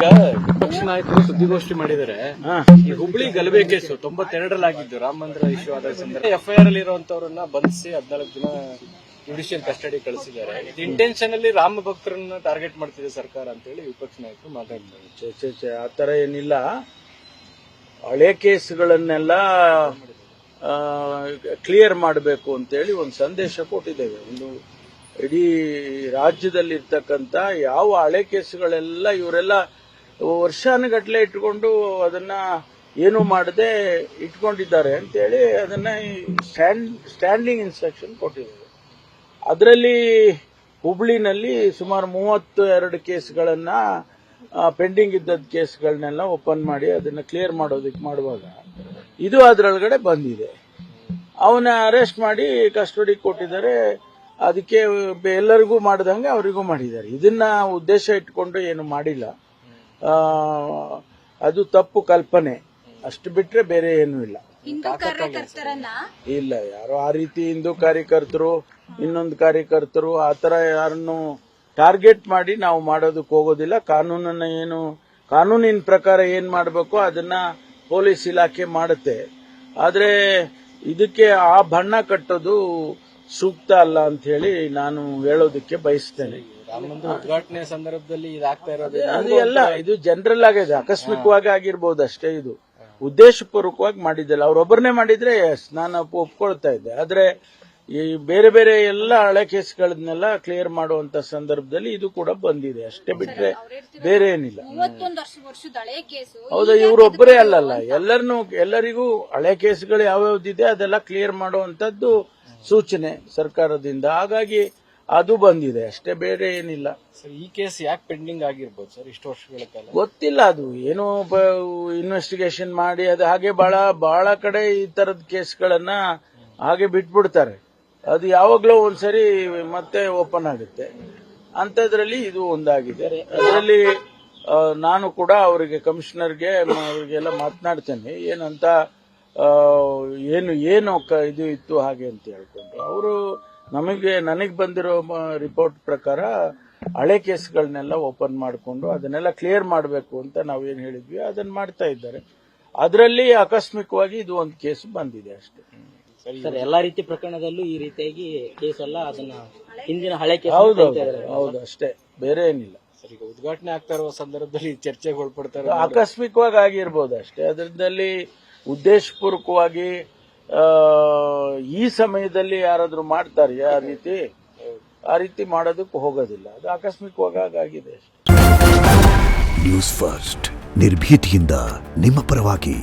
ಈಗ ವಿಪಕ್ಷ ನಾಯಕರು ಸುದ್ದಿಗೋಷ್ಠಿ ಮಾಡಿದರೆ ಈ ಹುಬ್ಳಿ ಗಲಭೆ ಕೇಸು 92ರಲ್ಲಿ ಆಗಿದ್ದು ರಾಮ ಮಂದಿರ ಇಶ್ಯೂ ಆದ ಸಂದರ್ಭ ಎಫ್ಐಆರ್ ಅಲ್ಲಿ ಇರುವಂತವರನ್ನ ಬಂಧಿಸಿ 14 ದಿನ ಜುಡಿಷಿಯಲ್ ಕಸ್ಟಡಿ ಕಳಿಸಿದ್ದಾರೆ. ಇದು ಇಂಟೆನ್ಷನ್ ಅಲ್ಲಿ ರಾಮ ಭಕ್ತರನ್ನ ಟಾರ್ಗೆಟ್ ಮಾಡ್ತಿದೆ ಸರ್ಕಾರ ಅಂತ ಹೇಳಿ ವಿಪಕ್ಷ ನಾಯಕರು ಮಾತಾಡ್ತಾರೆ. ಆತರ ಏನಿಲ್ಲ. ಹಳೆ ಕೇಸ್ಗಳನ್ನೆಲ್ಲ ಕ್ಲಿಯರ್ ಮಾಡಬೇಕು ಅಂತೇಳಿ ಒಂದು ಸಂದೇಶ ಕೊಟ್ಟಿದ್ದೇವೆ. ಒಂದು ಇಡೀ ರಾಜ್ಯದಲ್ಲಿ ಇರ್ತಕ್ಕಂಥ ಯಾವ ಹಳೆ ಕೇಸುಗಳೆಲ್ಲ ಇವರೆಲ್ಲ ವರ್ಷಾನುಗಟ್ಟಲೆ ಇಟ್ಕೊಂಡು ಅದನ್ನ ಏನು ಮಾಡದೆ ಇಟ್ಕೊಂಡಿದ್ದಾರೆ ಅಂತೇಳಿ ಅದನ್ನ ಸ್ಟ್ಯಾಂಡಿಂಗ್ ಇನ್ಸ್ಟ್ರಕ್ಷನ್ ಕೊಟ್ಟಿದ್ದೇವೆ. ಅದರಲ್ಲಿ ಹುಬ್ಳಿನಲ್ಲಿ ಸುಮಾರು 32 ಕೇಸ್ಗಳನ್ನ ಪೆಂಡಿಂಗ್ ಇದ್ದದ ಕೇಸ್ಗಳನ್ನೆಲ್ಲ ಓಪನ್ ಮಾಡಿ ಅದನ್ನ ಕ್ಲಿಯರ್ ಮಾಡೋದಕ್ಕೆ ಮಾಡುವಾಗ ಇದು ಅದರೊಳಗಡೆ ಬಂದಿದೆ. ಅವನ ಅರೆಸ್ಟ್ ಮಾಡಿ ಕಸ್ಟಡಿ ಕೊಟ್ಟಿದ್ದಾರೆ. ಅದಕ್ಕೆ ಎಲ್ಲರಿಗೂ ಮಾಡಿದಂಗೆ ಅವರಿಗೂ ಮಾಡಿದ್ದಾರೆ. ಇದನ್ನ ಉದ್ದೇಶ ಇಟ್ಕೊಂಡು ಏನು ಮಾಡಿಲ್ಲ. ಅದು ತಪ್ಪು ಕಲ್ಪನೆ, ಅಷ್ಟು ಬಿಟ್ರೆ ಬೇರೆ ಏನೂ ಇಲ್ಲ. ಇಲ್ಲ, ಯಾರೋ ಆ ರೀತಿ ಹಿಂದೂ ಕಾರ್ಯಕರ್ತರು ಇನ್ನೊಂದು ಕಾರ್ಯಕರ್ತರು ಆತರ ಯಾರನ್ನು ಟಾರ್ಗೆಟ್ ಮಾಡಿ ನಾವು ಮಾಡೋದಕ್ಕೆ ಹೋಗೋದಿಲ್ಲ. ಕಾನೂನಿನ ಪ್ರಕಾರ ಏನ್ ಮಾಡಬೇಕು ಅದನ್ನ ಪೊಲೀಸ್ ಇಲಾಖೆ ಮಾಡುತ್ತೆ. ಆದ್ರೆ ಇದಕ್ಕೆ ಆ ಬಣ್ಣ ಕಟ್ಟೋದು ಸೂಕ್ತ ಅಲ್ಲ ಅಂತ ಹೇಳಿ ನಾನು ಹೇಳೋದಕ್ಕೆ ಬಯಸ್ತೇನೆ. ರಾಮ ಮಂದಿರ ಉದ್ಘಾಟನೆ ಸಂದರ್ಭದಲ್ಲಿ ಇದಾಗ್ತಾ ಇರೋದು ಅದು ಎಲ್ಲ ಇದು ಜನರಲ್ ಆಗಿದೆ, ಆಕಸ್ಮಿಕವಾಗಿ ಆಗಿರ್ಬೋದು ಅಷ್ಟೇ. ಇದು ಉದ್ದೇಶಪೂರ್ವಕವಾಗಿ ಮಾಡಿದ್ದಲ್ಲ. ಅವರೊಬ್ಬರನ್ನೇ ಮಾಡಿದ್ರೆ ನಾನು ಒಪ್ಕೊಳ್ತಾ ಇದ್ದೆ. ಆದ್ರೆ ಈ ಬೇರೆ ಬೇರೆ ಎಲ್ಲ ಹಳೆ ಕೇಸ್ಗಳನ್ನೆಲ್ಲ ಕ್ಲಿಯರ್ ಮಾಡುವಂತ ಸಂದರ್ಭದಲ್ಲಿ ಇದು ಕೂಡ ಬಂದಿದೆ, ಅಷ್ಟೇ ಬಿಟ್ರೆ ಬೇರೆ ಏನಿಲ್ಲ. ಹೌದಾ, ಇವರೊಬ್ಬರೇ ಅಲ್ಲಲ್ಲ, ಎಲ್ಲರಿಗೂ ಹಳೆ ಕೇಸ್ಗಳು ಯಾವ್ಯಾವ್ದಿದೆ ಅದೆಲ್ಲ ಕ್ಲಿಯರ್ ಮಾಡುವಂತದ್ದು ಸೂಚನೆ ಸರ್ಕಾರದಿಂದ. ಹಾಗಾಗಿ ಅದು ಬಂದಿದೆ, ಅಷ್ಟೇ, ಬೇರೆ ಏನಿಲ್ಲ. ಸರ್, ಈ ಕೇಸ್ ಯಾಕೆ ಪೆಂಡಿಂಗ್ ಆಗಿರ್ಬೋದು ಸರ್ ಇಷ್ಟು ವರ್ಷಗಳ ಕಾಲ? ಗೊತ್ತಿಲ್ಲ. ಅದು ಏನೋ ಇನ್ವೆಸ್ಟಿಗೇಷನ್ ಮಾಡಿ ಅದು ಹಾಗೆ ಬಹಳ ಕಡೆ ಈ ತರದ ಕೇಸ್ಗಳನ್ನ ಹಾಗೆ ಬಿಟ್ಬಿಡ್ತಾರೆ. ಅದು ಯಾವಾಗ್ಲೂ ಒಂದ್ಸರಿ ಮತ್ತೆ ಓಪನ್ ಆಗುತ್ತೆ. ಅಂತದ್ರಲ್ಲಿ ಇದು ಒಂದಾಗಿದೆ. ಅದರಲ್ಲಿ ನಾನು ಕೂಡ ಅವರಿಗೆ ಕಮಿಷನರ್ಗೆ ಅವರಿಗೆಲ್ಲ ಮಾತನಾಡ್ತೇನೆ ಏನಂತ ಏನು ಇದು ಇತ್ತು ಹಾಗೆ ಅಂತ ಹೇಳ್ಕೊಂಡು. ಅವರು ನನಗೆ ಬಂದಿರೋ ರಿಪೋರ್ಟ್ ಪ್ರಕಾರ ಹಳೆ ಕೇಸ್ಗಳನ್ನೆಲ್ಲ ಓಪನ್ ಮಾಡಿಕೊಂಡು ಅದನ್ನೆಲ್ಲ ಕ್ಲಿಯರ್ ಮಾಡಬೇಕು ಅಂತ ನಾವೇನು ಹೇಳಿದ್ವಿ ಅದನ್ನ ಮಾಡ್ತಾ ಇದ್ದಾರೆ. ಅದರಲ್ಲಿ ಆಕಸ್ಮಿಕವಾಗಿ ಇದು ಒಂದು ಕೇಸ್ ಬಂದಿದೆ ಅಷ್ಟೇ. ಸರ್, ಎಲ್ಲಾ ರೀತಿ ಪ್ರಕರಣದಲ್ಲೂ ಈ ರೀತಿಯಾಗಿ ಕೇಸ್ ಅಲ್ಲ, ಅದನ್ನ ಹಿಂದಿನ ಹಳೆ ಕೇಸ್. ಹೌದು, ಅಷ್ಟೇ, ಬೇರೆ ಏನಿಲ್ಲ. ಸರ್, ಈಗ ಉದ್ಘಾಟನೆ ಆಗ್ತಾ ಇರುವ ಸಂದರ್ಭದಲ್ಲಿ ಚರ್ಚೆಗೆ ಒಳಪಡ್ತಾರೆ, ಆಕಸ್ಮಿಕವಾಗಿ ಆಗಿರ್ಬೋದು ಅಷ್ಟೇ. ಅದರಲ್ಲಿ ಉದ್ದೇಶಪೂರ್ವಕವಾಗಿ ಈ ಸಮಯದಲ್ಲಿ ಯಾರಾದ್ರೂ ಮಾಡ್ತಾರೆ ಆ ರೀತಿ ಮಾಡೋದಕ್ಕೆ ಹೋಗೋದಿಲ್ಲ. ಅದು ಆಕಸ್ಮಿಕವಾಗಿ ಆಗಿದೆ ಅಷ್ಟೇ. ನ್ಯೂಸ್ ಫಸ್ಟ್, ನಿರ್ಭೀತಿಯಿಂದ ನಿಮ್ಮ ಪರವಾಗಿ.